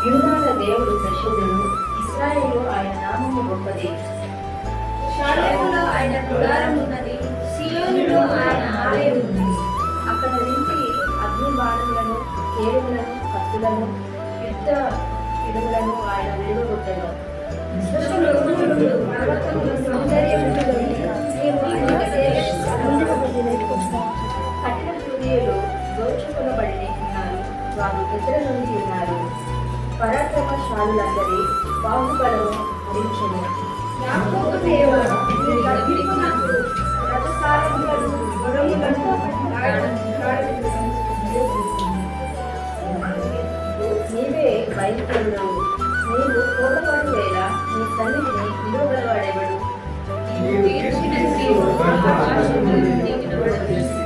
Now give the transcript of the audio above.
యూదాల దేవుడు పరిశుద్ధుడు, ఇశ్రాయేలు ఆయన నామము గొప్పది. షాలేములో ఆయన గుడారం ఉన్నది, సీయోనులో ఆయన ఆలయం ఉంది. అక్కడ నుంచి అగ్ని బాణములను, కేరులను, కత్తులను, యుద్ధ పిడుగులను ఆయన వెలువగొట్టెను. పర్వతములు సౌందర్యములు నీవు అనేక దేశాలకు కఠిన హృదయులు దోచుకొనబడి ఉన్నారు, వారు నిద్ర నుండి ఉన్నారు. పరాక్రమశాలులందరి బాహుబలము హరించెను. యాకోబు దేవా, నీ తగ్గింపు నాకు రథసారథులను, గుర్రములను నీవే బయలుదేరువు. నీవు కోపపడు వేళ నీ సన్నిధిని నిలువగలవాడెవడు? నీవు తీర్చిన తీర్పు ఆకాశము నుండి దిగినవాడవు.